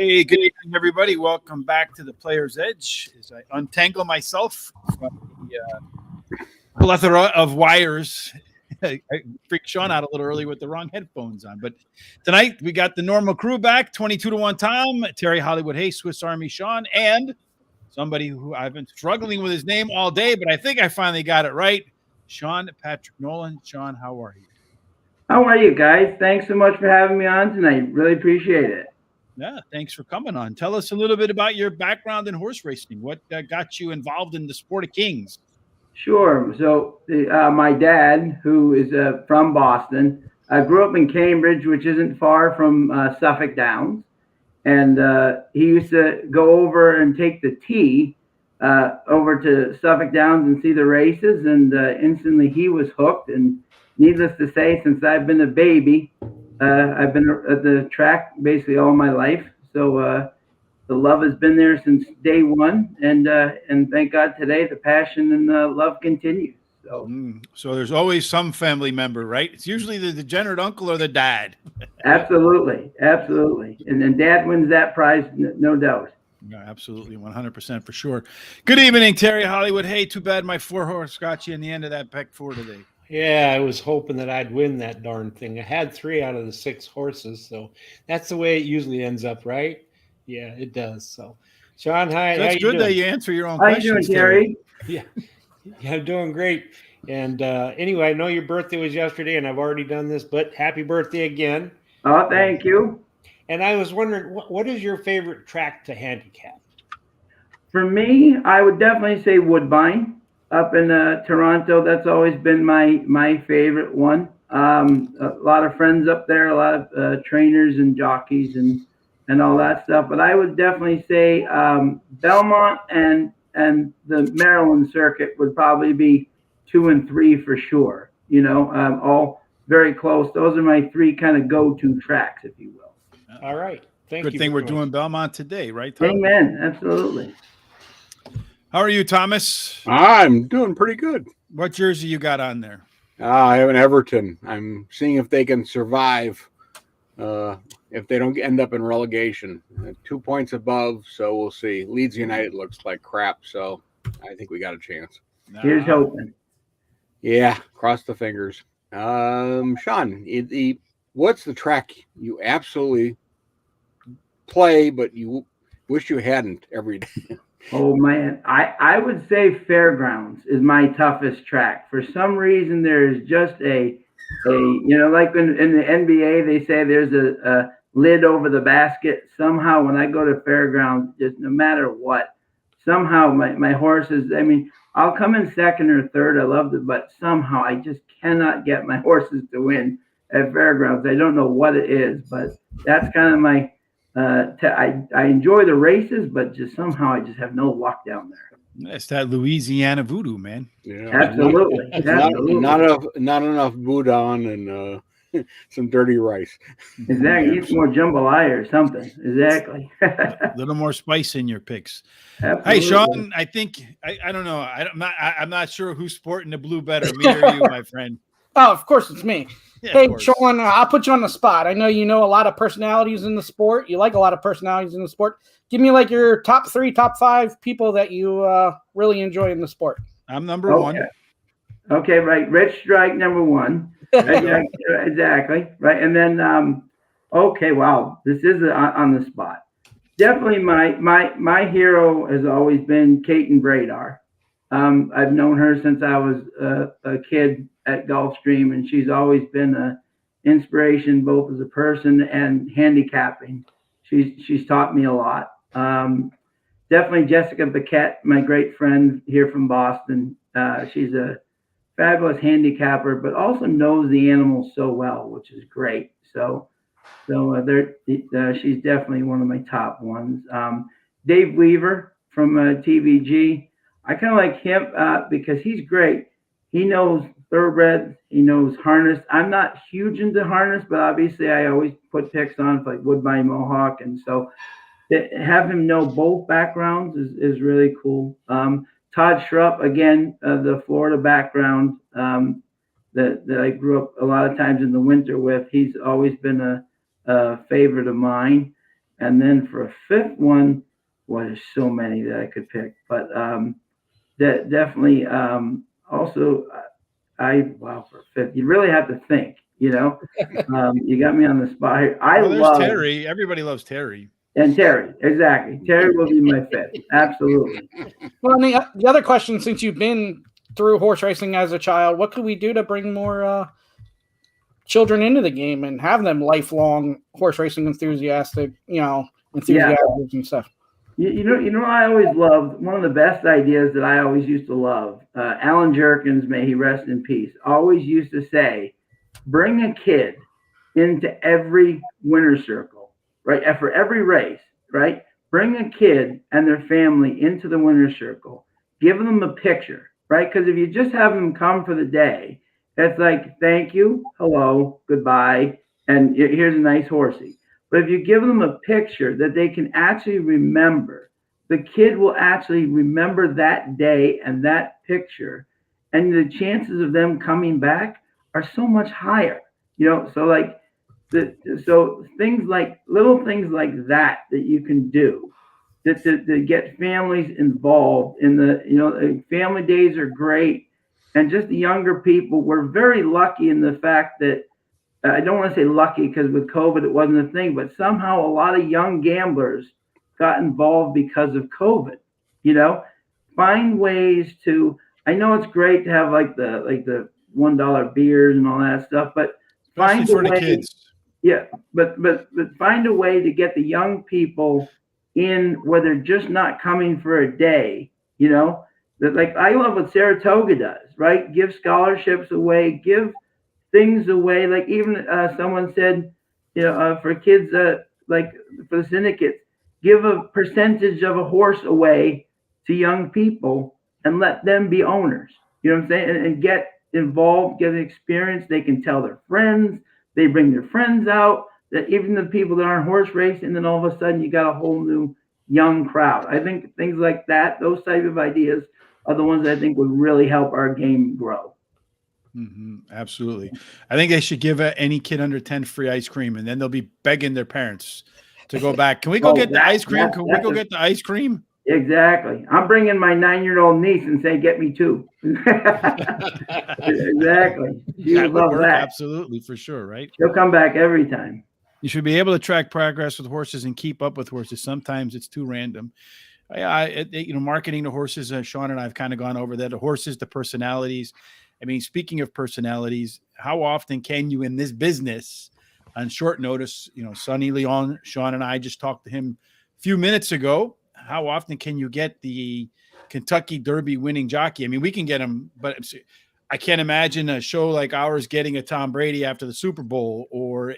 Hey, good evening, everybody. Welcome back to the Player's Edge as I untangle myself from the plethora of wires. I freaked Sean out a little early with the wrong headphones on. But tonight we got the normal crew back, 22-1 Tom, Terry Hollywood Hay, Swiss Army Sean, and somebody who I've been struggling with his name all day, but I think I finally got it right, Sean Patrick Nolan. Sean, how are you? How are you guys? Thanks so much for having me on tonight. Really appreciate it. Yeah, thanks for coming on. Tell us a little bit about your background in horse racing. What got you involved in the sport of kings? Sure. So my dad, who is from Boston, grew up in Cambridge, which isn't far from Suffolk Downs. And he used to go over and take the T over to Suffolk Downs and see the races. And instantly he was hooked. And needless to say, since I've been a baby, I've been at the track basically all my life. So the love has been there since day one. And thank God today the passion and the love continues. So there's always some family member, right? It's usually the degenerate uncle or the dad. Absolutely. Absolutely. And then dad wins that prize, no doubt. Yeah, absolutely, 100% for sure. Good evening, Terry Hollywood. Hey, too bad my 4-horse got you in the end of that Peck 4 today. Yeah, I was hoping that I'd win that darn thing. I had 3 out of the 6 horses, so that's the way it usually ends up, right? Yeah, it does. So, Sean, hi. That's good that you answer your own questions. How you doing, Terry? Yeah, I'm doing great. And anyway, I know your birthday was yesterday, and I've already done this, but happy birthday again. Oh, thank you. And I was wondering, what is your favorite track to handicap? For me, I would definitely say Woodbine up in Toronto. That's always been my favorite one. A lot of friends up there, a lot of trainers and jockeys and all that stuff. But I would definitely say Belmont and the Maryland circuit would probably be 2 and 3 for sure. You know, all very close. Those are my 3 kind of go-to tracks, if you will. All right. Thank you. Good thing we're doing Belmont today, right, Tom? Amen. Absolutely. How are you, Thomas? I'm doing pretty good. What jersey you got on there? I have an Everton. I'm seeing if they can survive if they don't end up in relegation. 2 points above, so we'll see. Leeds United looks like crap, so I think we got a chance. Here's hoping. Yeah, cross the fingers. Sean, what's the track you absolutely play, but you wish you hadn't every day? Oh man, I would say Fairgrounds is my toughest track. For some reason, there's just a like in the NBA they say there's a lid over the basket. Somehow when I go to Fairgrounds, just no matter what, somehow my horses. I mean, I'll come in second or third. I love it, but somehow I just cannot get my horses to win at Fairgrounds. I don't know what it is, but that's kind of my. I enjoy the races, but just somehow I just have no luck down there. That's that Louisiana voodoo, man. Yeah, absolutely. Not enough boudin and some dirty rice. Exactly. Eat more jambalaya or something. Exactly. A little more spice in your picks. Absolutely. Hey, Sean, I think I don't know. I'm not sure who's sporting the blue better, me or you, my friend. Oh, of course it's me. Yeah, hey, Sean, I'll put you on the spot. I know you know a lot of personalities in the sport. You like a lot of personalities in the sport. Give me like your top 3, top 5 people that you really enjoy in the sport. I'm number 1. Okay, right. Rich Strike, number 1. Exactly. Right. And then, okay, wow, this is on the spot. Definitely my hero has always been Kaiten Bradar. I've known her since I was a kid at Gulfstream, and she's always been an inspiration both as a person and handicapping. She's taught me a lot. Definitely Jessica Paquette, my great friend here from Boston. She's a fabulous handicapper, but also knows the animals so well, which is great. So she's definitely one of my top ones. Dave Weaver from TVG. I kind of like him because he's great. He knows thoroughbreds. He knows harness. I'm not huge into harness, but obviously I always put picks on like Woodbine Mohawk. And so to have him know both backgrounds is really cool. Todd Schrupp, again, the Florida background that I grew up a lot of times in the winter with. He's always been a favorite of mine. And then for a fifth one, well, there's so many that I could pick, but definitely also wow, for a fifth, you really have to think, you know. You got me on the spot here. Well, there's Terry. Everybody loves Terry. And Terry, exactly. Terry will be my fifth. Absolutely. Well, I mean, the other question, since you've been through horse racing as a child, what could we do to bring more children into the game and have them lifelong horse racing enthusiastic, enthusiasts and stuff? You know, I always loved one of the best ideas that I always used to love. Alan Jerkins, may he rest in peace, always used to say, bring a kid into every winner's circle, right? For every race, right? Bring a kid and their family into the winner's circle. Give them a picture, right? Because if you just have them come for the day, it's like, thank you, hello, goodbye, and here's a nice horsey. But if you give them a picture that they can actually remember, the kid will actually remember that day and that picture, and the chances of them coming back are so much higher. So things like little things like that you can do to get families involved in family days are great. And just the younger people, we're very lucky in the fact that I don't want to say lucky because with COVID it wasn't a thing, but somehow a lot of young gamblers got involved because of COVID. Find ways to. I know it's great to have like the $1 beers and all that stuff, but especially for the kids. Yeah, but find a way to get the young people in where they're just not coming for a day. That, like, I love what Saratoga does, right? Give scholarships away, give things away. Like even someone said, for kids, like for the syndicates, give a percentage of a horse away to young people and let them be owners. You know what I'm saying? And get involved, get an experience. They can tell their friends. They bring their friends out. That even the people that aren't horse racing, then all of a sudden you got a whole new young crowd. I think things like that, those type of ideas, are the ones that I think would really help our game grow. Mm-hmm. Absolutely. I think they should give any kid under 10 free ice cream, and then they'll be begging their parents to go back. Can we go get the ice cream? Can we go get the ice cream? Exactly. I'm bringing my 9-year-old niece and say, get me two. Exactly. She would love that. Absolutely, for sure, right? She'll come back every time. You should be able to track progress with horses and keep up with horses. Sometimes it's too random. Marketing to horses, Sean and I have kind of gone over that. The horses, the personalities. I mean, speaking of personalities, how often can you in this business on short notice, Sonny Leon, Sean and I just talked to him a few minutes ago. How often can you get the Kentucky Derby winning jockey? I mean, we can get him, but I can't imagine a show like ours getting a Tom Brady after the Super Bowl, or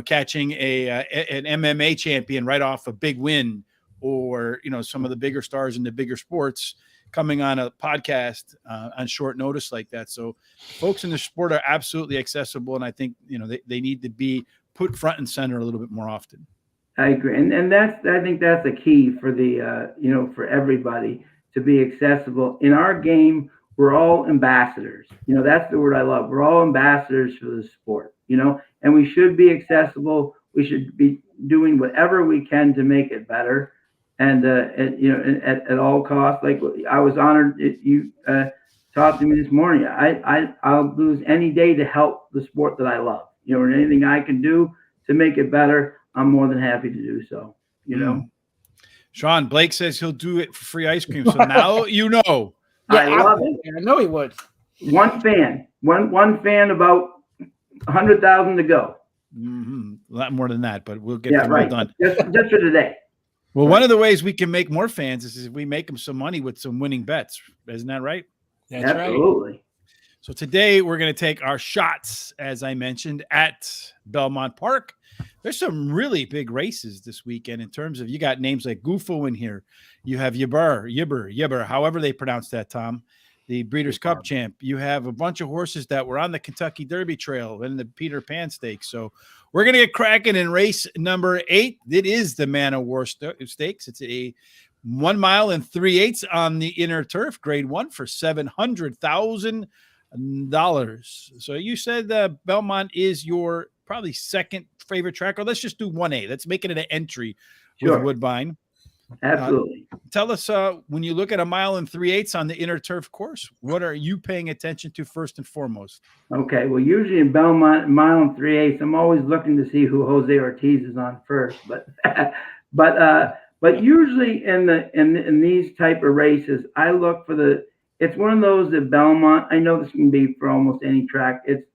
catching an MMA champion right off a big win, or, some of the bigger stars in the bigger sports coming on a podcast on short notice like that. So folks in the sport are absolutely accessible. And I think, they need to be put front and center a little bit more often. I agree. And I think that's the key for for everybody to be accessible. In our game, we're all ambassadors. That's the word I love. We're all ambassadors for the sport, and we should be accessible. We should be doing whatever we can to make it better. And at all costs. Like, I was honored you talked to me this morning. I'll lose any day to help the sport that I love. And anything I can do to make it better, I'm more than happy to do so. Sean, Blake says he'll do it for free ice cream. So now Yeah, I love it. I know he would. One fan, about 100,000 to go. Mm-hmm. A lot more than that, but we'll get them all done. Just for today. Well, one of the ways we can make more fans is if we make them some money with some winning bets. Isn't that right? That's Absolutely. right. So today we're going to take our shots, as I mentioned, at Belmont Park. There's some really big races this weekend in terms of, you got names like Gufo in here. You have Yibber, however they pronounce that, Tom, the Breeders' Cup champ. You have a bunch of horses that were on the Kentucky Derby Trail and the Peter Pan Stakes. So we're going to get cracking in race number 8. It is the Man of War Stakes. It's a 1 mile and 3/8 on the inner turf, grade 1 for $700,000. So you said Belmont is your probably second favorite track, or let's just do 1A. Let's make it an entry Sure. with Woodbine. Absolutely. Tell us, when you look at a 1 3/8 on the inner turf course, what are you paying attention to first and foremost? Okay. Well, usually in Belmont, 1 3/8, I'm always looking to see who Jose Ortiz is on first, but usually in these type of races, I look for it's one of those at Belmont. I know this can be for almost any track. It's,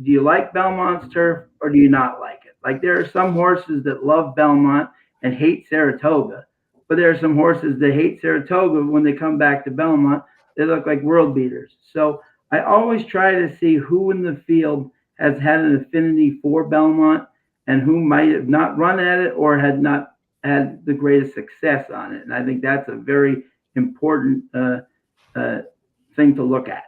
do you like Belmont's turf or do you not like it? Like, there are some horses that love Belmont and hate Saratoga, but there are some horses that hate Saratoga. When they come back to Belmont, they look like world beaters. So I always try to see who in the field has had an affinity for Belmont and who might have not run at it or had not had the greatest success on it. And I think that's a very important thing to look at.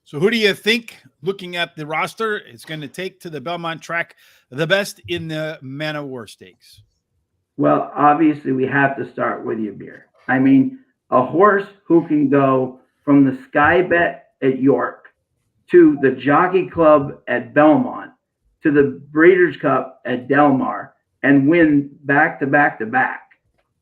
So who do you think, looking at the roster, is going to take to the Belmont track the best in the Man of War Stakes? Well, obviously, we have to start with Yabir. I mean, a horse who can go from the Sky Bet at York to the Jockey Club at Belmont to the Breeders' Cup at Del Mar and win back to back to back.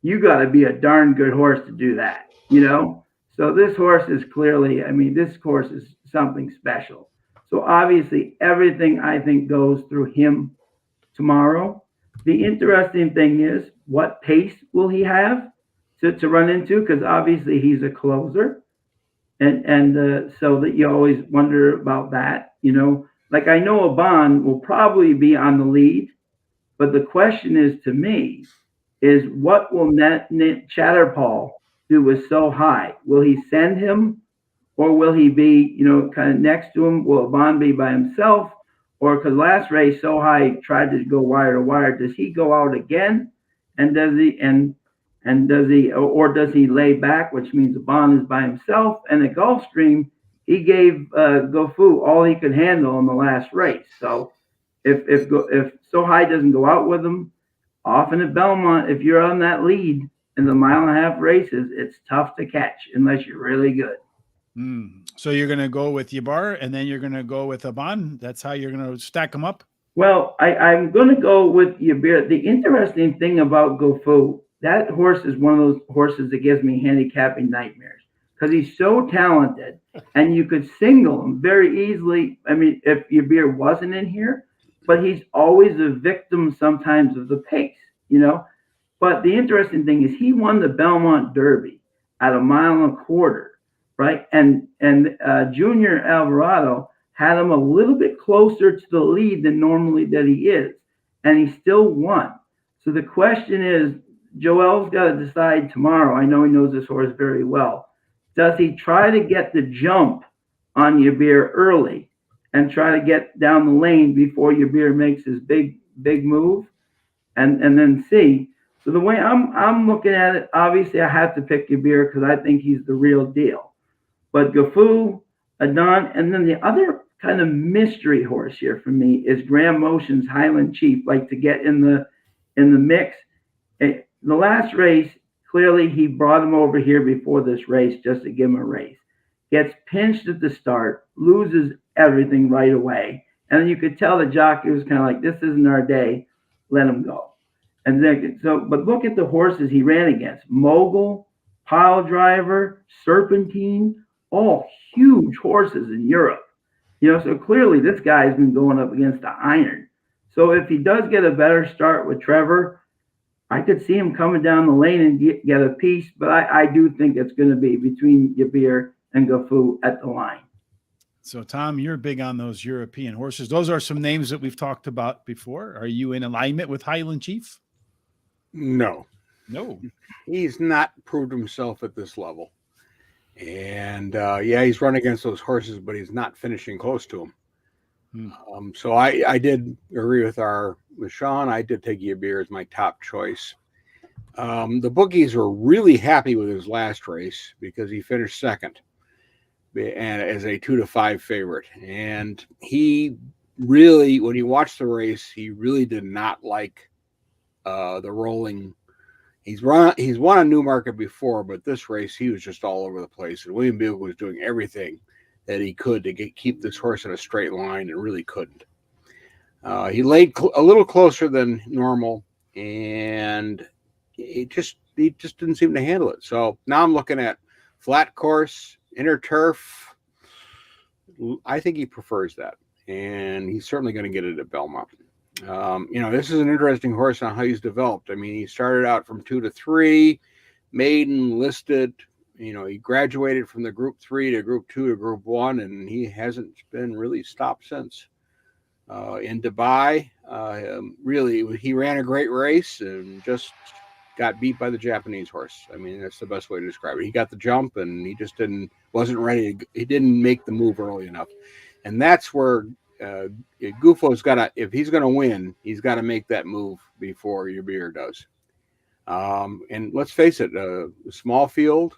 You got to be a darn good horse to do that, you know? So this horse is clearly, I mean, this horse is something special. So obviously, everything I think goes through him tomorrow. The interesting thing is, what pace will he have to run into? Because obviously he's a closer. And so that you always wonder about that, you know. Like, I know Aban will probably be on the lead, but the question is, to me, is what will Chatterpaul do with So High? Will he send him, or will he be, you know, kind of next to him? Will Aban be by himself? Or, because last race So High tried to go wire to wire, does he go out again? And does he or does he lay back, which means Aban is by himself? And at Gulfstream, he gave Gofu all he could handle in the last race. So if So High doesn't go out with him, often at Belmont, if you're on that lead in the 1.5 mile races, it's tough to catch unless you're really good. So you're going to go with Yabar, and then you're going to go with Aban. That's how you're going to stack them up? Well, I'm going to go with Yabir. The interesting thing about Gofu, that horse is one of those horses that gives me handicapping nightmares because he's so talented, and you could single him very easily. I mean, if Yabir wasn't in here, but he's always a victim sometimes of the pace, you know. But the interesting thing is he won the Belmont Derby at 1.25 miles, right? And Junior Alvarado had him a little bit closer to the lead than normally that he is, and he still won. So the question is, Joel's got to decide tomorrow. I know he knows this horse very well. Does he try to get the jump on Yabir early and try to get down the lane before Yabir makes his big move, and then see? So the way I'm looking at it, obviously I have to pick Yabir because I think he's the real deal. But Gofu, Adon, and then the other kind of mystery horse here for me is Graham Motion's Highland Chief, like to get in the mix. The last race, clearly he brought him over here before this race just to give him a race. Gets pinched at the start, loses everything right away. And you could tell the jockey was kind of like, this isn't our day, let him go. And then, but look at the horses he ran against. Mogul, Pile Driver, Serpentine, all huge horses in Europe. You know, so clearly this guy's been going up against the iron. So if he does get a better start with Trevor, I could see him coming down the lane and get a piece, but I do think it's going to be between Yabir and Gofu at the line. So, Tom, you're big on those European horses. Those are some names that we've talked about before. Are you in alignment with Highland Chief? No. He's not proved himself at this level. And he's run against those horses, but he's not finishing close to them. So I did agree with Shawn. I did take Yabir as my top choice. The bookies were really happy with his last race because he finished second and as a 2-5 favorite. And he really, when you watch the race, he really did not like the rolling. He's won a Newmarket before, but this race he was just all over the place. And William Beaugay was doing everything that he could to keep this horse in a straight line and really couldn't. He laid a little closer than normal, and he just didn't seem to handle it. So now I'm looking at flat course, inner turf. I think he prefers that, and he's certainly going to get it at Belmont. This is an interesting horse on how he's developed. I mean, he started out from 2 to 3, maiden, listed. He graduated from the Group 3 to Group 2 to Group 1, and he hasn't been really stopped since. In Dubai, really, he ran a great race and just got beat by the Japanese horse. I mean, that's the best way to describe it. He got the jump, and he just wasn't ready. He didn't make the move early enough, and that's where Gufo's got to. If he's going to win, he's got to make that move before Yubir does. And let's face it, small field.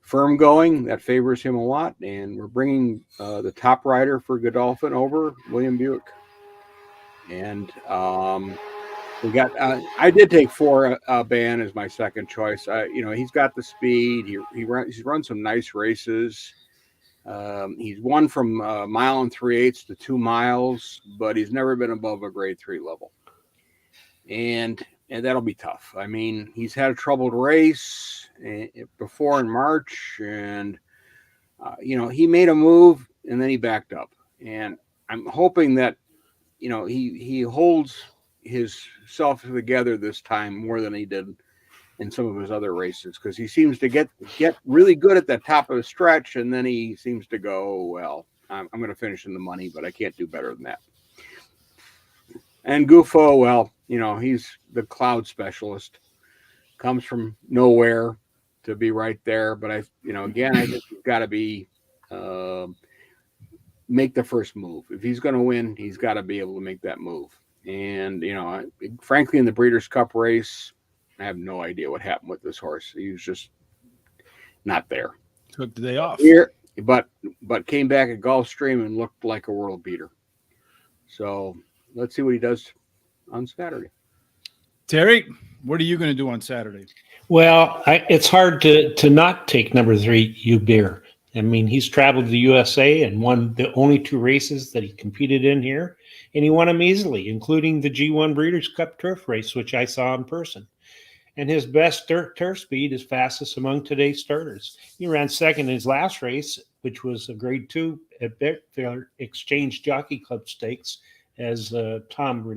Firm going, that favors him a lot, and we're bringing the top rider for Godolphin over, William Buick. And we got. I did take 4 Ban as my second choice. He's got the speed. He's run some nice races. He's won from 1 3/8 to 2 miles, but he's never been above a Grade 3 level. And that'll be tough. I mean, he's had a troubled race before in March, and he made a move and then he backed up. And I'm hoping that he holds himself together this time more than he did in some of his other races, because he seems to get really good at the top of the stretch, and then he seems to go, well, I'm going to finish in the money, but I can't do better than that. And Gufo, well, he's the cloud specialist, comes from nowhere to be right there. But I think he's got to be make the first move. If he's going to win, he's got to be able to make that move. And frankly, in the Breeders' Cup race, I have no idea what happened with this horse. He was just not there. Took the day off here, but came back at Gulfstream and looked like a world beater. So let's see what he does on Saturday. Terry, what are you going to do on Saturday? Well, it's hard to not take number 3, Yubir. I mean, he's traveled to the USA and won the only 2 races that he competed in here, and he won them easily, including the G1 Breeders' Cup turf race, which I saw in person. And his best turf speed is fastest among today's starters. He ran second in his last race, which was a Grade 2 at Betfair Exchange Jockey Club Stakes, as Tom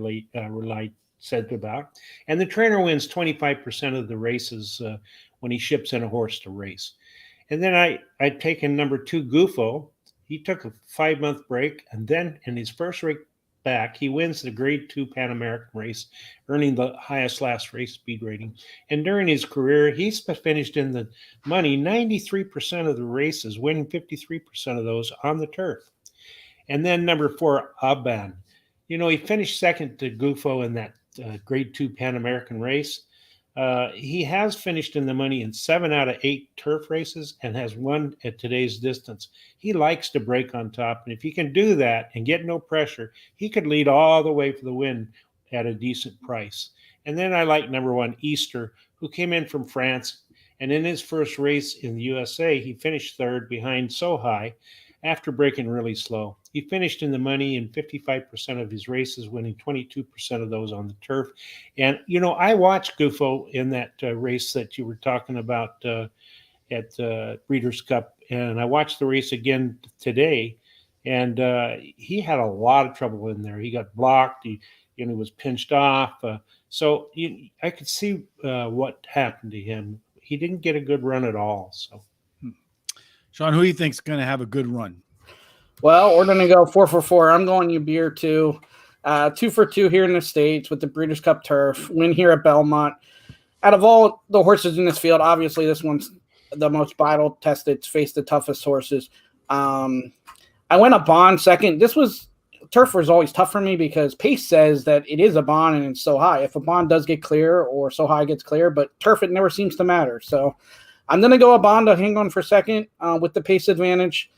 said about. And the trainer wins 25% of the races when he ships in a horse to race. And then I'd taken number 2, Gufo. He took a 5-month break, and then in his first race back, he wins the Grade 2 Pan American race, earning the highest last race speed rating. And during his career, he's finished in the money 93% of the races, winning 53% of those on the turf. And then number 4, Aban. He finished second to Gufo in that Grade 2 Pan American race. He has finished in the money in 7 out of 8 turf races and has won at today's distance. He likes to break on top, and if he can do that and get no pressure, he could lead all the way for the win at a decent price. And then I like number 1, Easter, who came in from France, and in his first race in the USA, he finished 3rd behind So High after breaking really slow. He finished in the money in 55% of his races, winning 22% of those on the turf. And, I watched Gufo in that race that you were talking about at Breeders' Cup, and I watched the race again today, and he had a lot of trouble in there. He got blocked. He was pinched off. So I could see what happened to him. He didn't get a good run at all. So, Sean, who do you think is going to have a good run? Well, we're going to go 4 for 4. I'm going Yubir too. 2 for 2 here in the States with the Breeders' Cup turf. Win here at Belmont. Out of all the horses in this field, obviously this one's the most battle tested. It's faced the toughest horses. I went a bond second. Turf was always tough for me because pace says that it is a bond and it's So High. If a bond does get clear or So High gets clear, but turf, it never seems to matter. So I'm going to go a bond to hang on for second with the pace advantage.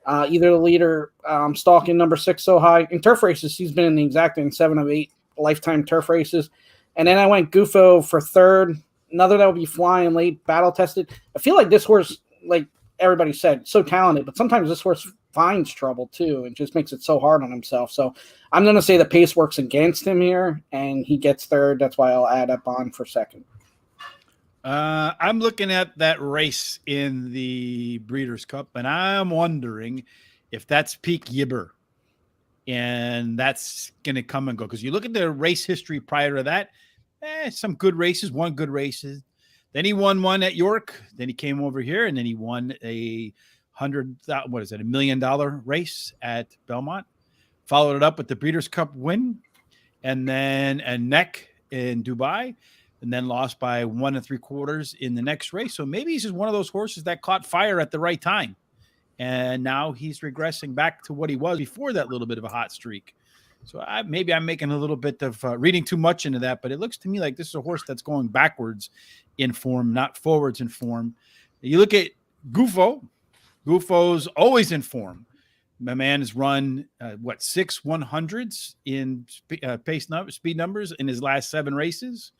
Either the leader stalking number 6 So High. In turf races, he's been in the exact in 7 of 8 lifetime turf races. And then I went Gufo for 3rd. Another that will be flying late, battle tested. I feel like this horse, like everybody said, so talented, but sometimes this horse finds trouble too and just makes it so hard on himself. So I'm going to say the pace works against him here, and he gets third. That's why I'll add up on for second. I'm looking at that race in the Breeders' Cup, and I'm wondering if that's peak Yibber. And that's going to come and go. Because you look at the race history prior to that, some good races, won good races. Then he won one at York. Then he came over here, and then he won a $1 million race at Belmont. Followed it up with the Breeders' Cup win, and then a neck in Dubai, and then lost by 1 3/4 in the next race. So maybe he's just one of those horses that caught fire at the right time. And now he's regressing back to what he was before that little bit of a hot streak. So maybe I'm making a little bit of reading too much into that, but it looks to me like this is a horse that's going backwards in form, not forwards in form. You look at Gufo. Gufo's always in form. My man has run, 6 100s in speed numbers in his last 7 races.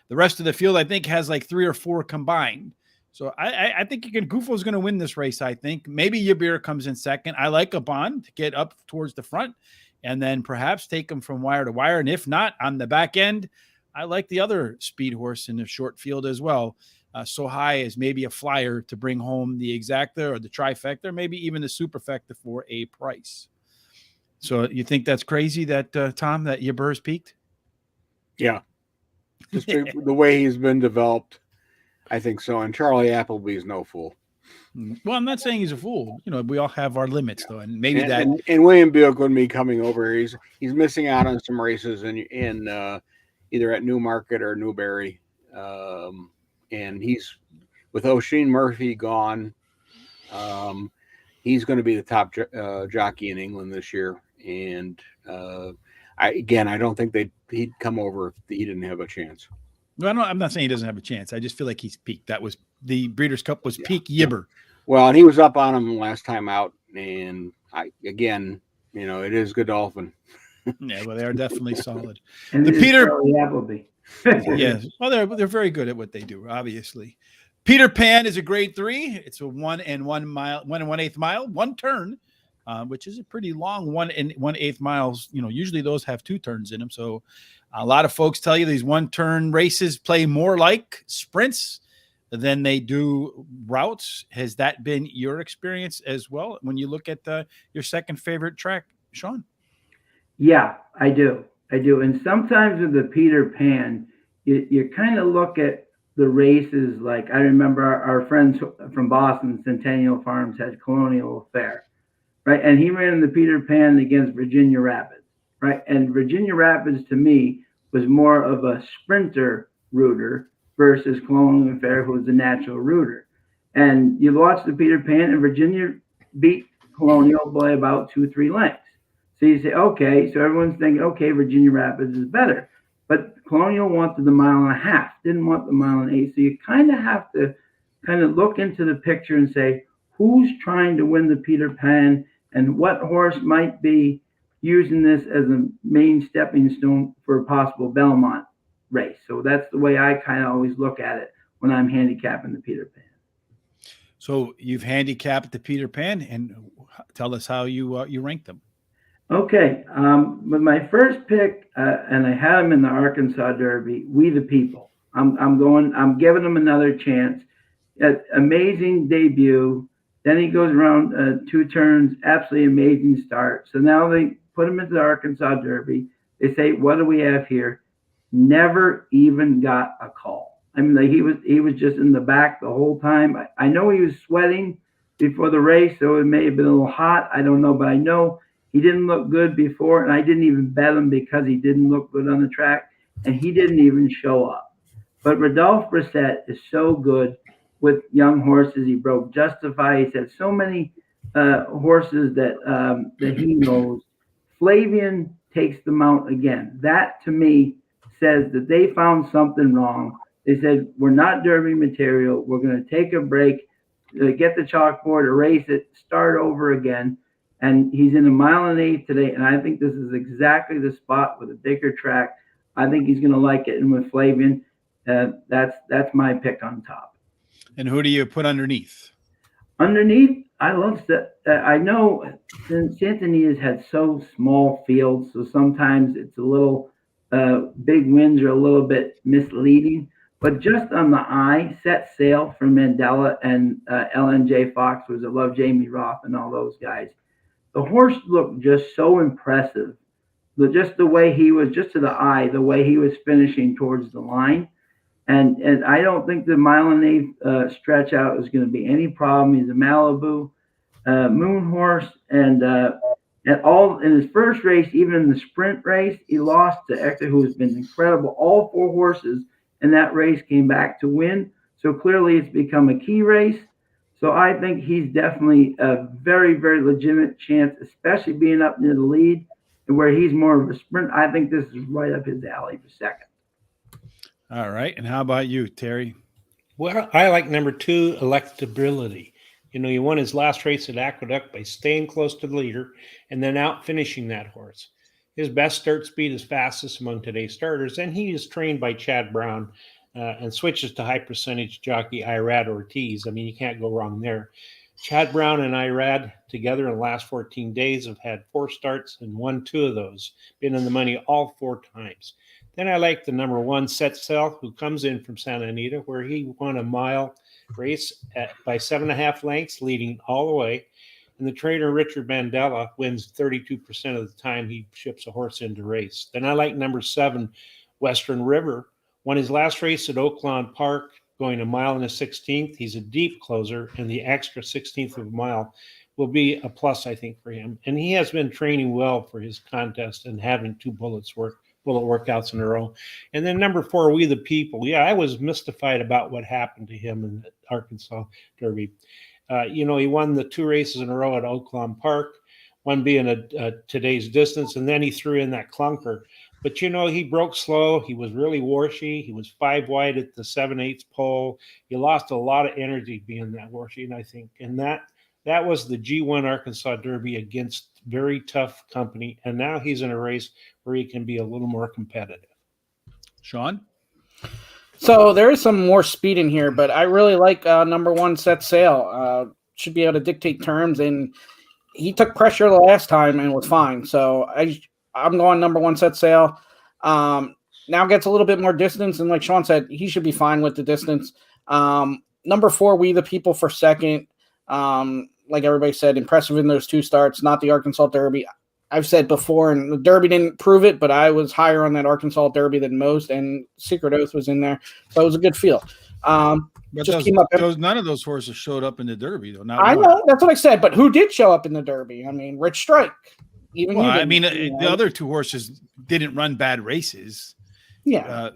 The rest of the field, I think, has like 3 or 4 combined. So I think Gufo's going to win this race, I think. Maybe Yabir comes in second. I like a bond to get up towards the front and then perhaps take him from wire to wire. And if not, on the back end, I like the other speed horse in the short field as well. So high as maybe a flyer to bring home the exacta or the trifecta, maybe even the superfecta for a price. So you think that's crazy that, Tom, that Yabir's peaked? Yeah. Just the way he's been developed. I think so. And Charlie Appleby's no fool. Well, I'm not saying he's a fool. You know, we all have our limits, though, and maybe and William Buick with me coming over, he's missing out on some races in either at Newmarket or Newberry, and he's with O'Sheen Murphy gone. He's going to be the top jockey in England this year, and I don't think he'd come over if he didn't have a chance. Well, no, I'm not saying he doesn't have a chance. I just feel like he's peaked. That was the Breeders' Cup was peak Yibber. Well, and he was up on him last time out, and it is Godolphin. Yeah, well, they are definitely solid. And the Peter Appleby. Yes, well, they're very good at what they do. Obviously, Peter Pan is a grade 3. It's a 1 1/8 mile, 1 turn, which is a pretty long 1 1/8 miles. You know, usually those have 2 turns in them. So a lot of folks tell you these 1-turn races play more like sprints than they do routes. Has that been your experience as well when you look at your second favorite track, Sean? Yeah, I do. And sometimes with the Peter Pan, you kind of look at the races. Like I remember our friends from Boston, Centennial Farms, had Colonial Affair, right? And he ran in the Peter Pan against Virginia Rapids, right? And Virginia Rapids to me was more of a sprinter rooter versus Colonial Affair, who was the natural rooter. And you watch the Peter Pan, and Virginia beat Colonial by about 2-3 lengths. So you say, okay, so everyone's thinking, okay, Virginia Rapids is better. But Colonial wanted the 1.5 miles, didn't want the 1.8 miles. So you kind of have to kind of look into the picture and say, who's trying to win the Peter Pan and what horse might be using this as a main stepping stone for a possible Belmont race. So that's the way I kind of always look at it when I'm handicapping the Peter Pan. So you've handicapped the Peter Pan, and tell us how you rank them. Okay, with my first pick, and I had him in the Arkansas Derby, We the People. I'm giving him another chance. Amazing debut. Then he goes around 2 turns, absolutely amazing start. So now they put him into the Arkansas Derby. They say, what do we have here? Never even got a call. I mean, like he was just in the back the whole time. I know he was sweating before the race, so it may have been a little hot. I don't know, but I know he didn't look good before, and I didn't even bet him because he didn't look good on the track, and he didn't even show up. But Rodolphe Brissett is so good with young horses. He broke Justify. He's had so many horses that he knows. Flavian takes the mount again. That, to me, says that they found something wrong. They said, we're not Derby material. We're going to take a break, get the chalkboard, erase it, start over again. And he's in 1.8 miles today, and I think this is exactly the spot with a bigger track. I think he's going to like it. And with Flavian, that's my pick on top. And who do you put underneath? Underneath, I love that. I know since Santinitas had so small fields, so sometimes it's a little big winds are a little bit misleading. But just on the eye, Set Sail from Mandela and LNJ Fox was I love Jamie Roth and all those guys. The horse looked just so impressive. Just the way he was, just to the eye, the way he was finishing towards the line. And I don't think the mile and eighth stretch out is going to be any problem. He's a Malibu moon horse, and at all in his first race, even in the sprint race, he lost to Hector, who has been incredible. All four horses in that race came back to win. So clearly, it's become a key race. So I think he's definitely a very, very legitimate chance, especially being up near the lead, and where he's more of a sprint. I think this is right up his alley for second. All right. And how about you, Terry? Well, I like number 2, electability. You know, he won his last race at Aqueduct by staying close to the leader and then out finishing that horse. His best start speed is fastest among today's starters, and he is trained by Chad Brown and switches to high percentage jockey Irad Ortiz. I mean, you can't go wrong there. Chad Brown and Irad together in the last 14 days have had 4 starts and won 2 of those, been in the money all 4 times. Then I like the number 1, Set Sail, who comes in from Santa Anita, where he won a mile race by 7.5 lengths, leading all the way. And the trainer, Richard Mandela, wins 32% of the time he ships a horse into race. Then I like number 7, Western River. Won his last race at Oaklawn Park, going a mile and a 16th. He's a deep closer, and the extra 16th of a mile will be a plus, I think, for him. And he has been training well for his contest and having 2 bullet workouts in a row. And then number 4, We the People. Yeah, I was mystified about what happened to him in the Arkansas Derby. You know, he won the 2 races in a row at Oaklawn Park, one being a today's distance, and then he threw in that clunker. But, you know, he broke slow. He was really washy. He was 5 wide at the 7/8 pole. He lost a lot of energy being that washy, and I think. And that was the G1 Arkansas Derby against very tough company. And now he's in a race where he can be a little more competitive. Sean? So there is some more speed in here, but I really like number 1, Set Sail. Should be able to dictate terms, and he took pressure the last time and was fine. So I'm going number 1, Set Sail. Now gets a little bit more distance, and like Sean said, he should be fine with the distance. Number 4, We the People for second. Like everybody said, impressive in those 2 starts, not the Arkansas Derby. I've said before, and the Derby didn't prove it, but I was higher on that Arkansas Derby than most, and Secret Oath was in there. So it was a good feel. But none of those horses showed up in the Derby, though. I know. That's what I said. But who did show up in the Derby? I mean, Rich Strike. The other 2 horses didn't run bad races. Yeah.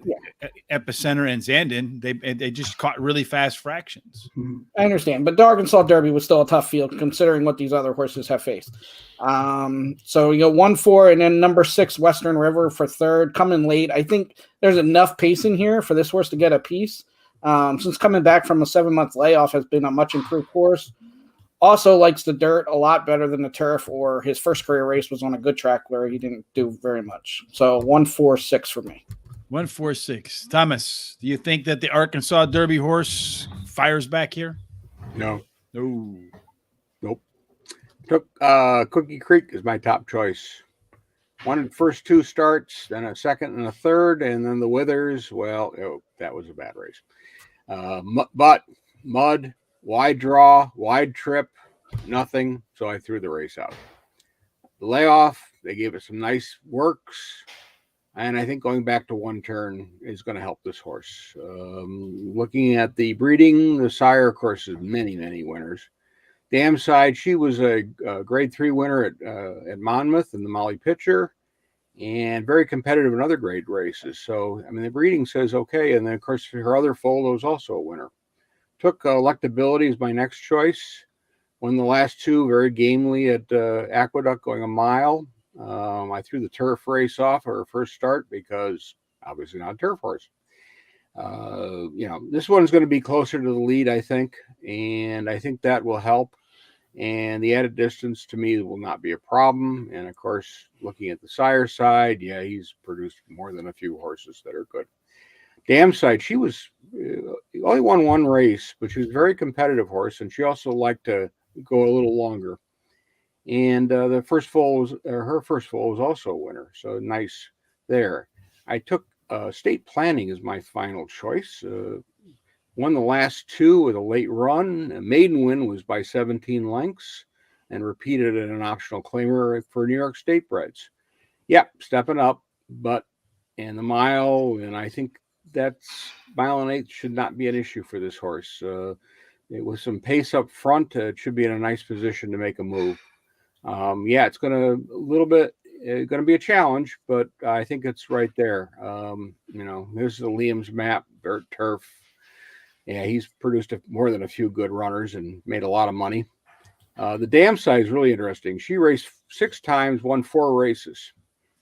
Epicenter and Zandon, they just caught really fast fractions. I understand, but the Arkansas Derby was still a tough field considering what these other horses have faced. So you go 1, 4, and then number 6, Western River for third, coming late. I think there's enough pace in here for this horse to get a piece. Since coming back from a 7-month layoff, has been a much improved horse. Also likes the dirt a lot better than the turf, or his first career race was on a good track where he didn't do very much. So 1, 4, 6 for me. 1, 4, 6. Thomas, do you think that the Arkansas Derby horse fires back here? No. Nope. Took Cookie Creek is my top choice. Won the first 2 starts, then a second and a third, and then the Withers. Well, that was a bad race. But mud, wide draw, wide trip, nothing. So I threw the race out. The layoff, they gave it some nice works. And I think going back to 1 turn is going to help this horse. Looking at the breeding, the sire, of course, has many, many winners. Dam Side, she was a grade 3 winner at Monmouth in the Molly Pitcher, and very competitive in other grade races. So, I mean, the breeding says okay. And then, of course, her other foal was also a winner. Took Electability as my next choice. Won the last 2 very gamely at Aqueduct, going a mile. I threw the turf race off her first start because obviously not a turf horse. This one's going to be closer to the lead, I think, and I think that will help. And the added distance to me will not be a problem. And of course, looking at the sire side, he's produced more than a few horses that are good. Dam side, she was only won one race, but she was a very competitive horse, and she also liked to go a little longer. And the first foal was her first foal was also a winner, so nice there. I took State Planning as my final choice. Won the last two with a late run. A maiden win was by 17 lengths, and repeated in an optional claimer for New York State Breds. Yeah, stepping up, but in the mile, and I think that's mile and eighth should not be an issue for this horse. With some pace up front, it should be in a nice position to make a move. Yeah, it's going to be a challenge, but I think it's right there. This is the Liam's map, dirt turf. Yeah, he's produced more than a few good runners and made a lot of money. The dam side is really interesting. She raced 6 times, won 4 races,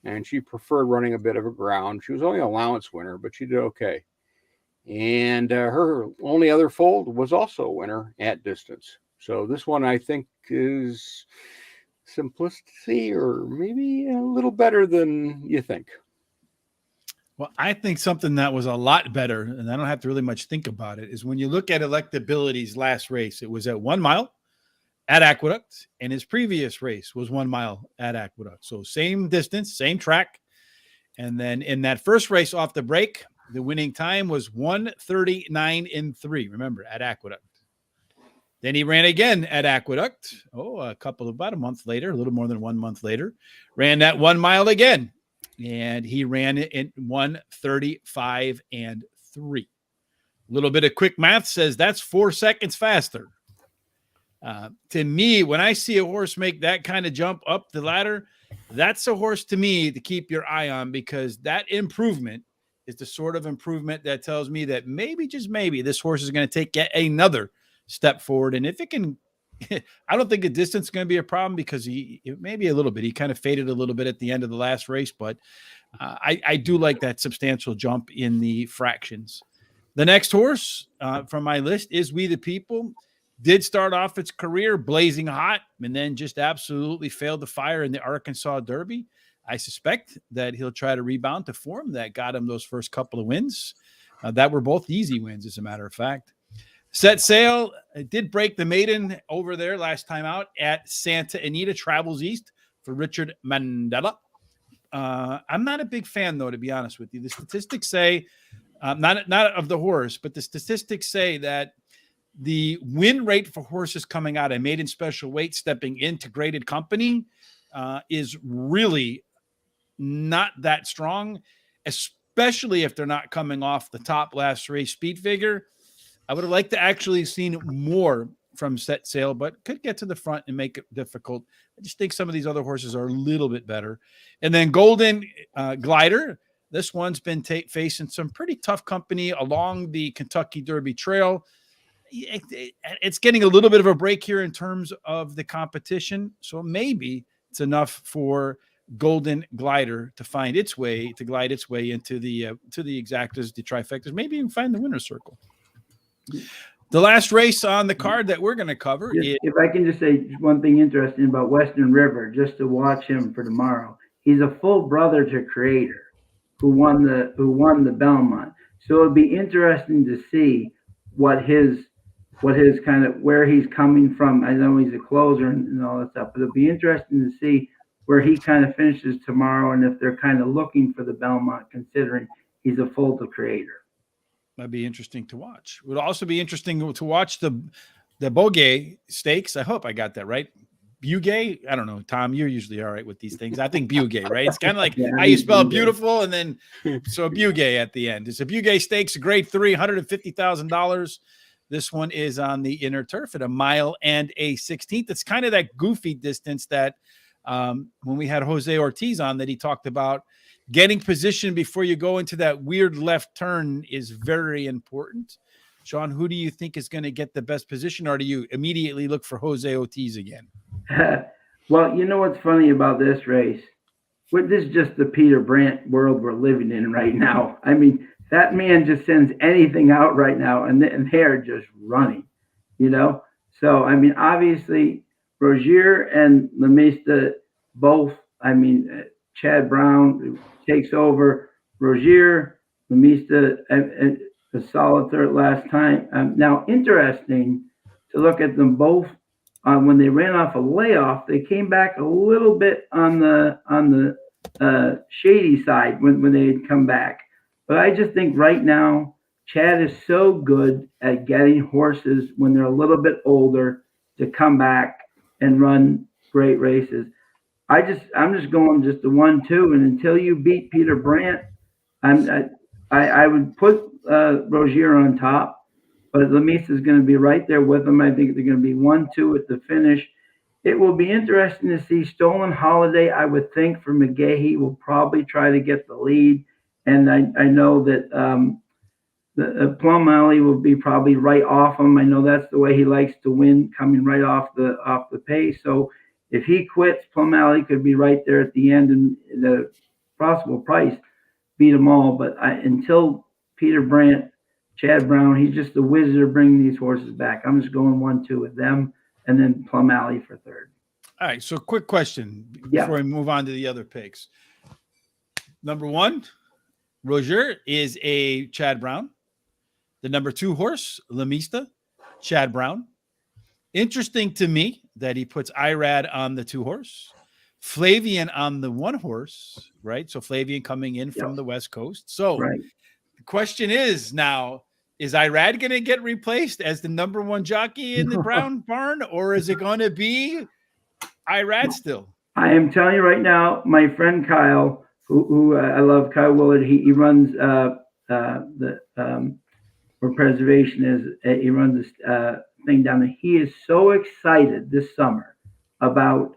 and she preferred running a bit of a ground. She was only an allowance winner, but she did okay. And her only other foal was also a winner at distance. So this one, I think, is simplicity or maybe a little better than you think. Well, I think something that was a lot better, and I don't have to really much think about it, is when you look at Electability's last race, it was at 1 mile at Aqueduct, and his previous race was 1 mile at Aqueduct. So same distance, same track. And then in that first race off the break, the winning time was 1:39.3. Remember, at Aqueduct. Then he ran again at Aqueduct. About a month later, a little more than 1 month later, ran that 1 mile again. And he ran it in 1:35.3. A little bit of quick math says that's 4 seconds faster. To me, when I see a horse make that kind of jump up the ladder, that's a horse to me to keep your eye on, because that improvement is the sort of improvement that tells me that maybe, just maybe, this horse is going to take yet another step forward. And if it can, I don't think the distance is going to be a problem, because maybe a little bit. He kind of faded a little bit at the end of the last race, but I do like that substantial jump in the fractions. The next horse from my list is We the People. Did start off its career blazing hot and then just absolutely failed to fire in the Arkansas Derby. I suspect that he'll try to rebound to form that got him those first couple of wins. That were both easy wins, as a matter of fact. Set Sail did break the maiden over there last time out at Santa Anita, travels east for Richard Mandela. I'm not a big fan, though, to be honest with you. The statistics say, not of the horse, but the statistics say that the win rate for horses coming out of maiden special weight, stepping into graded company, is really not that strong, especially if they're not coming off the top last race speed figure. I would have liked to actually seen more from Set Sail, but could get to the front and make it difficult. I just think some of these other horses are a little bit better. And then Golden Glider. This one's been facing some pretty tough company along the Kentucky Derby Trail. It's getting a little bit of a break here in terms of the competition. So maybe it's enough for Golden Glider to glide its way into the exactas, the trifectas, maybe even find the winner's circle. The last race on the card that we're going to cover is, if I can just say one thing interesting about Western River, just to watch him for tomorrow. He's a full brother to Creator, who won the Belmont. So it'd be interesting to see what his kind of, where he's coming from. I know he's a closer and all that stuff, but it'll be interesting to see where he kind of finishes tomorrow, and if they're kind of looking for the Belmont, considering he's a full to Creator. That'd be interesting to watch. It would also be interesting to watch the Beaugay Stakes. I hope I got that right. Beaugay? I don't know, Tom, you're usually all right with these things. I think Beaugay, right? It's kind of like how you spell beautiful, and then so Beaugay at the end. It's a Beaugay Stakes, a grade 3, $150,000. This one is on the inner turf at 1 mile and a 16th. It's kind of that goofy distance that when we had Jose Ortiz on, that he talked about. Getting position before you go into that weird left turn is very important. Sean, who do you think is going to get the best position, or do you immediately look for Jose Ortiz again? Well, you know what's funny about this race? This is just the Peter Brandt world we're living in right now. I mean, that man just sends anything out right now, and they're just running, So, I mean, obviously, Rozier and Lemista both, Chad Brown takes over. Rozier, Lamista a solid third last time. Now, interesting to look at them both. When they ran off a layoff, they came back a little bit on the shady side when they had come back. But I just think right now, Chad is so good at getting horses when they're a little bit older to come back and run great races. I'm just going just the 1-2, and until you beat Peter Brandt, I would put Rozier on top, but Lamisa is going to be right there with them. I think they're going to be 1-2 at the finish. It will be interesting to see Stolen Holiday. I would think for McGahee will probably try to get the lead, and I know that the Plum Alley will be probably right off him. I know that's the way he likes to win, coming right off the pace. So if he quits, Plum Alley could be right there at the end, and the possible price beat them all. But until Peter Brandt, Chad Brown, he's just a wizard of bringing these horses back. I'm just going 1-2 with them, and then Plum Alley for third. All right. So quick question before we move on to the other picks. Number 1, Rozier is a Chad Brown. The number 2 horse, Lamista, Chad Brown. Interesting to me that he puts Irad on the 2 horse, Flavian on the 1 horse, right? So Flavian coming in from the West Coast. So the question is now, is Irad going to get replaced as the number 1 jockey in the Brown barn, or is it going to be Irad still? I am telling you right now, my friend Kyle, who I love, Kyle Willard, he runs where preservation is. He runs this thing down there. He is so excited this summer about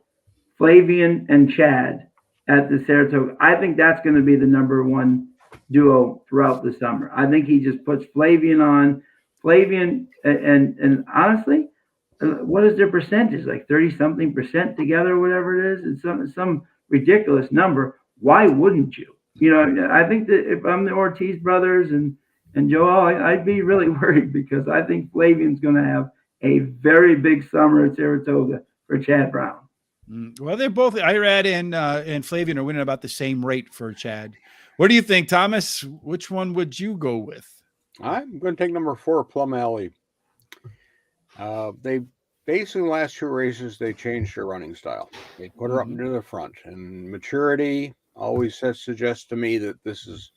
Flavian and Chad at the Saratoga. I think that's going to be the number 1 duo throughout the summer. I think he just puts Flavian on. Flavian and honestly, what is their percentage? Like 30-something% together, whatever it is. It's some ridiculous number. Why wouldn't you? You know, I think that if I'm the Ortiz brothers and Joel, I'd be really worried, because I think Flavian's going to have a very big summer at Saratoga for Chad Brown. Well, they're both, Irad and Flavian are winning about the same rate for Chad. What do you think, Thomas? Which one would you go with? I'm going to take number 4, Plum Alley. They basically, the last 2 races, they changed their running style. They put her up into the front, and maturity always suggests to me that this is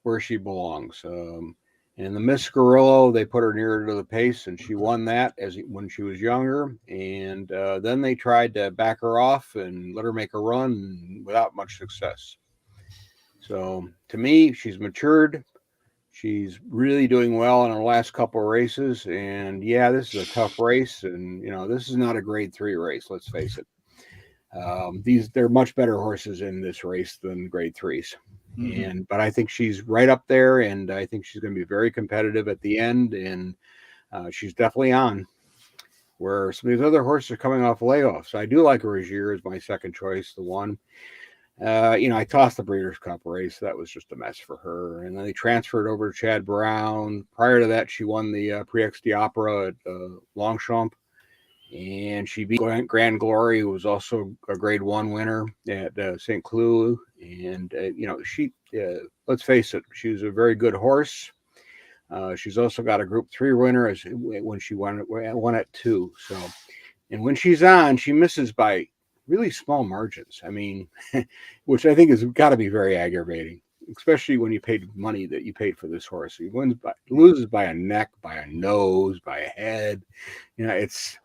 where she belongs. In the Miss Gorillo, they put her nearer to the pace, and she won that when she was younger. And then they tried to back her off and let her make a run without much success. So to me, she's matured. She's really doing well in her last couple of races. And yeah, this is a tough race. And, you know, this is not a grade 3 race, let's face it. They're much better horses in this race than grade 3s. But I think she's right up there, and I think she's going to be very competitive at the end, and she's definitely on. Where some of these other horses are coming off layoffs. I do like Rozier as my second choice, the 1. I tossed the Breeders' Cup race. That was just a mess for her. And then they transferred over to Chad Brown. Prior to that, she won the Prix d'Opera at Longchamp. And she beat Grand Glory, who was also a grade 1 winner at St. Cloud. And, she, let's face it, she was a very good horse. She's also got a Group 3 winner when she won at 2. So, and when she's on, she misses by really small margins. I mean, which I think has got to be very aggravating, especially when you paid money that you paid for this horse. He loses by a neck, by a nose, by a head. It's,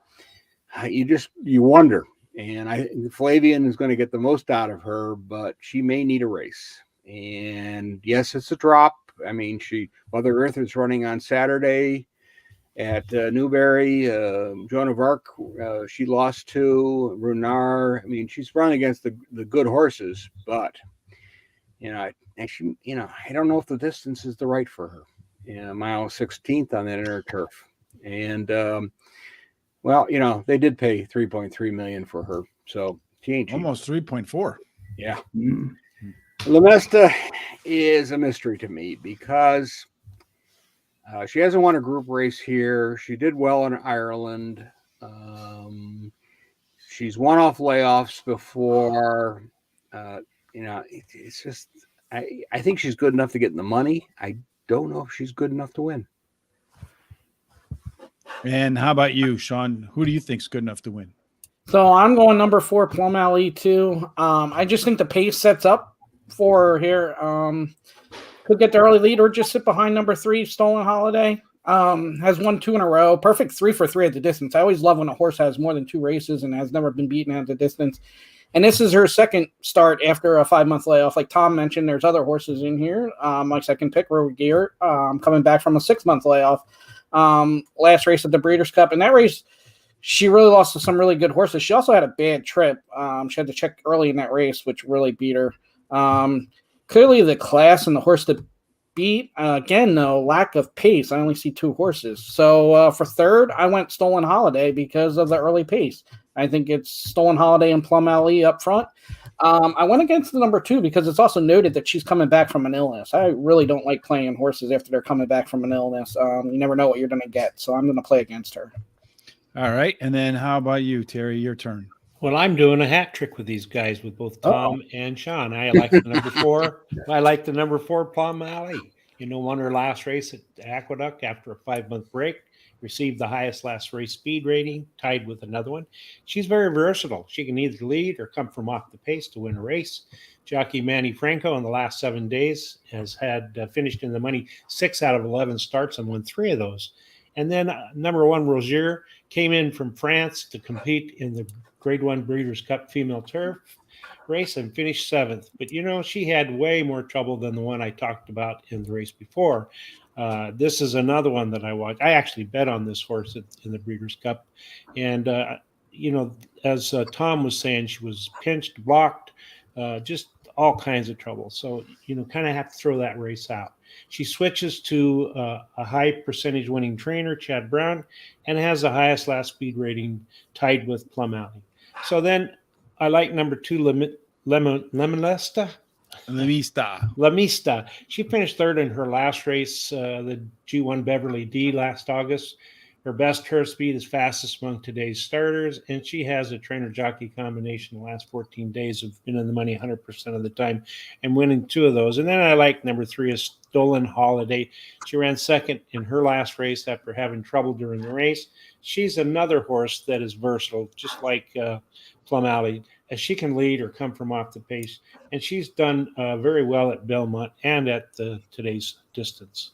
you wonder. And Flavian is going to get the most out of her, but she may need a race. And yes, it's a drop. I mean, Mother Earth is running on Saturday at Newberry. Joan of Arc, she lost to Runar. I mean, she's run against the good horses, but I don't know if the distance is the right for her. Mile 16th on that inner turf, and they did pay $3.3 million for her, so she ain't cheap. Almost 3.4. Yeah. Lamesta is a mystery to me because she hasn't won a group race here. She did well in Ireland. She's won off layoffs before. It's just, I think she's good enough to get in the money. I don't know if she's good enough to win. And how about you, Sean? Who do you think's good enough to win? So I'm going number 4, Plum Alley too. I just think the pace sets up for her here. Could get the early lead or just sit behind number 3, Stolen Holiday. Has won 2 in a row. Perfect 3 for 3 at the distance. I always love when a horse has more than 2 races and has never been beaten at the distance. And this is her second start after a 5-month layoff. Like Tom mentioned, there's other horses in here. My second pick, Beaugay, coming back from a 6-month layoff. Last race at the Breeders' Cup. And that race, she really lost to some really good horses. She also had a bad trip. She had to check early in that race, which really beat her. Clearly the class and the horse that beat, again, though, lack of pace. I only see 2 horses. So for third, I went Stolen Holiday because of the early pace. I think it's Stolen Holiday and Plum Alley up front. I went against the number 2 because it's also noted that she's coming back from an illness. I really don't like playing horses after they're coming back from an illness. You never know what you're going to get. So I'm going to play against her. All right. And then how about you, Terry? Your turn. Well, I'm doing a hat trick with these guys, with both Tom and Sean. I like the number 4. I like the number 4, Plum Alley. Won her last race at Aqueduct after a 5-month break. Received the highest last race speed rating, tied with another one. She's very versatile. She can either lead or come from off the pace to win a race. Jockey Manny Franco in the last 7 days has had finished in the money 6 out of 11 starts and won 3 of those. And then number 1, Rozier, came in from France to compete in the Grade 1 Breeders' Cup Female Turf race and finished 7th. But, she had way more trouble than the one I talked about in the race before. This is another one that I watched. I actually bet on this horse in the Breeders' Cup. And, as Tom was saying, she was pinched, blocked, just all kinds of trouble. So, kind of have to throw that race out. She switches to a high percentage winning trainer, Chad Brown, and has the highest last speed rating, tied with Plum Alley. So then I like number 2, Lemista. She finished 3rd in her last race, the G1 Beverly D last August. Her best turf speed is fastest among today's starters, and she has a trainer-jockey combination the last 14 days have been in the money 100% of the time and winning 2 of those. And then I like number 3 is Stolen Holiday. She ran 2nd in her last race after having trouble during the race. She's another horse that is versatile, just like Plum Alley, as she can lead or come from off the pace. And she's done very well at Belmont and at today's distance.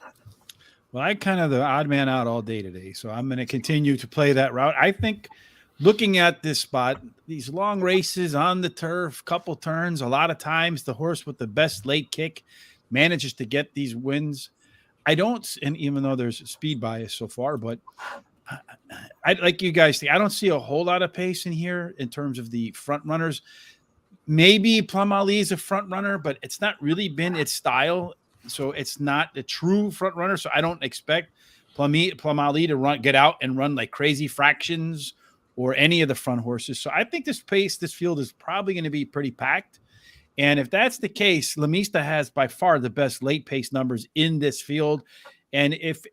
Well, I kind of the odd man out all day today, so I'm going to continue to play that route. I think looking at this spot, these long races on the turf, couple turns, a lot of times the horse with the best late kick manages to get these wins. And even though there's speed bias so far, but I like you guys think I don't see a whole lot of pace in here in terms of the front runners. Maybe Plum Alley is a front runner, but it's not really been its style. So it's not a true front runner. So I don't expect Plum Alley to get out and run like crazy fractions or any of the front horses. So I think this field is probably going to be pretty packed. And if that's the case, Lemista has by far the best late pace numbers in this field. And if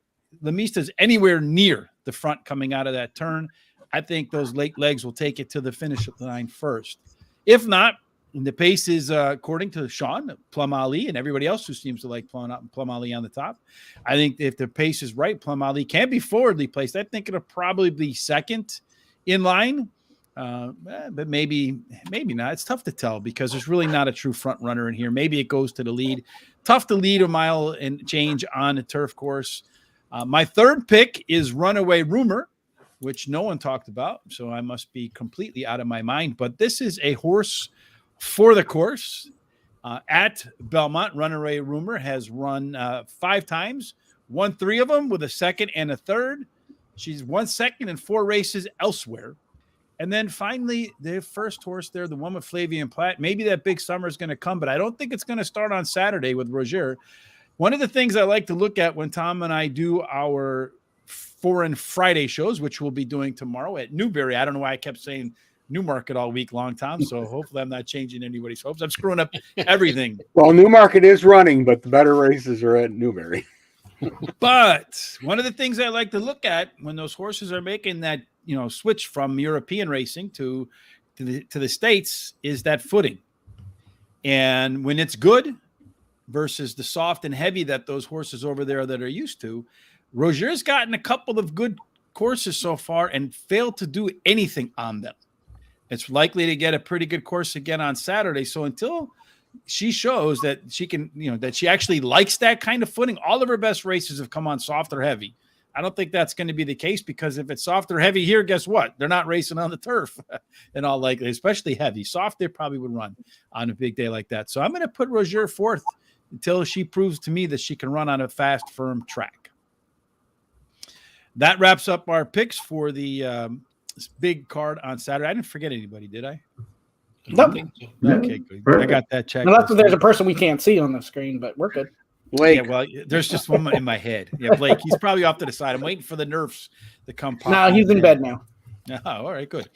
Lemista is anywhere near the front coming out of that turn, I think those late legs will take it to the finish line first. If not, and the pace is, according to Sean, Plum Alley and everybody else who seems to like Plum Alley on the top. I think if the pace is right, Plum Alley can be forwardly placed. I think it'll probably be second in line, but maybe not. It's tough to tell because there's really not a true front runner in here. Maybe it goes to the lead. Tough to lead a mile and change on a turf course. My third pick is Runaway Rumor, which no one talked about, so I must be completely out of my mind. But this is a horse for the course at Belmont. Runaway Rumor has run 5 times, won 3 of them with a second and a third. She's won second in 4 races elsewhere. And then finally, the first horse there, the one with Flavian Platt. Maybe that big summer is going to come, but I don't think it's going to start on Saturday with Rozier. One of the things I like to look at when Tom and I do our Foreign Friday shows, which we'll be doing tomorrow at Newberry. I don't know why I kept saying Newmarket all week long, Tom. So hopefully I'm not changing anybody's hopes. I'm screwing up everything. Well, Newmarket is running, but the better races are at Newberry. But one of the things I like to look at when those horses are making that, switch from European racing to the States is that footing. And when it's good, versus the soft and heavy that those horses over there that are used to. Roger's gotten a couple of good courses so far and failed to do anything on them. It's likely to get a pretty good course again on Saturday. So until she shows that she can, that she actually likes that kind of footing, all of her best races have come on soft or heavy. I don't think that's going to be the case, because if it's soft or heavy here, guess what? They're not racing on the turf in all likelihood, especially heavy. Soft, they probably would run on a big day like that. So I'm going to put Roger fourth until she proves to me that she can run on a fast, firm track. That wraps up our picks for the big card on Saturday. I didn't forget anybody, did I? Nope. Okay, good. I got that checked. Unless there's a person we can't see on the screen, but we're good. Blake. Yeah, well, there's just one in my head. Yeah, Blake. He's probably off to the side. I'm waiting for the nerfs to come pop. No, he's in bed now. Oh, all right, good.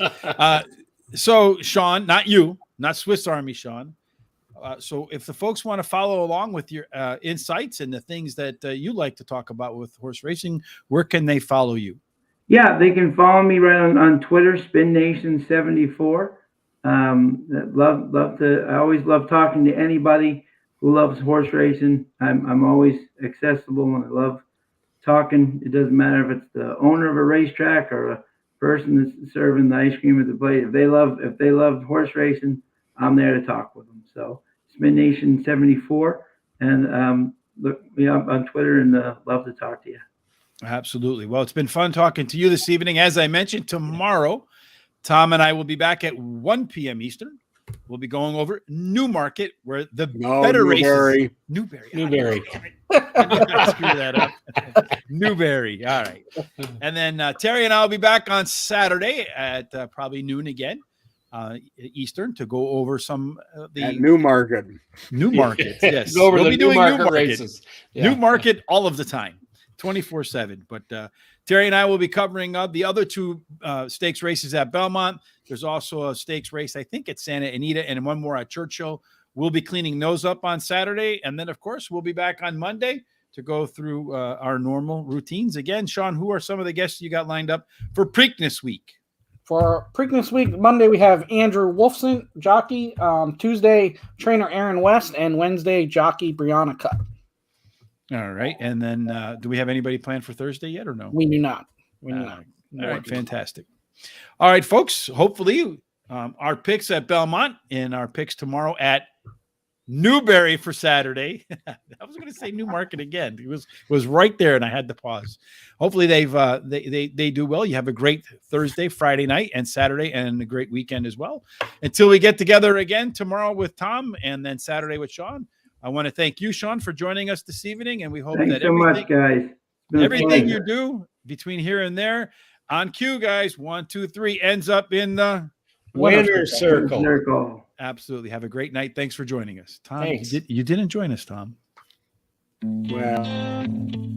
So, Sean, not you, not Swiss Army Sean. So if the folks want to follow along with your insights and the things that you like to talk about with horse racing, where can they follow you? Yeah, they can follow me right on Twitter, SpinNation74. I always love talking to anybody who loves horse racing. I'm always accessible, and I love talking. It doesn't matter if it's the owner of a racetrack or a person that's serving the ice cream at the plate. If they love horse racing, I'm there to talk with them. So SpinNation74, and look me up on Twitter, and love to talk to you. Absolutely. Well, it's been fun talking to you this evening. As I mentioned, tomorrow, Tom and I will be back at 1 p.m. Eastern. We'll be going over Newmarket, where the better races. Newberry. I screw that up. Newberry. All right. And then Terry and I will be back on Saturday at probably noon again, Eastern, to go over some at Newmarket. Yes. Go over we'll the be doing Newmarket races. Yeah. Newmarket all of the time, 24/7. But Terry and I will be covering the other two stakes races at Belmont. There's also a stakes race, I think, at Santa Anita, and one more at Churchill. We'll be cleaning those up on Saturday. And then, of course, we'll be back on Monday to go through our normal routines. Again, Sean, who are some of the guests you got lined up for Preakness Week? For Preakness Week, Monday we have Andrew Wolfson, jockey. Tuesday, trainer Aaron West, and Wednesday, jockey Brianna Cutt. All right. And then do we have anybody planned for Thursday yet or no? We do not. We do not. All right. Fantastic. All right, folks. Hopefully our picks at Belmont and our picks tomorrow at Newberry for Saturday. I was going to say Newmarket again. It was right there, and I had to pause. Hopefully they do well. You have a great Thursday, Friday night, and Saturday, and a great weekend as well. Until we get together again tomorrow with Tom, and then Saturday with Sean. I want to thank you, Sean, for joining us this evening, and we hope Thanks that so much, guys. Everything you do between here and there on cue, guys, 1, 2, 3 ends up in the winner's circle. Absolutely. Have a great night. Thanks for joining us. Tom, Thanks. you didn't join us, Tom. Well.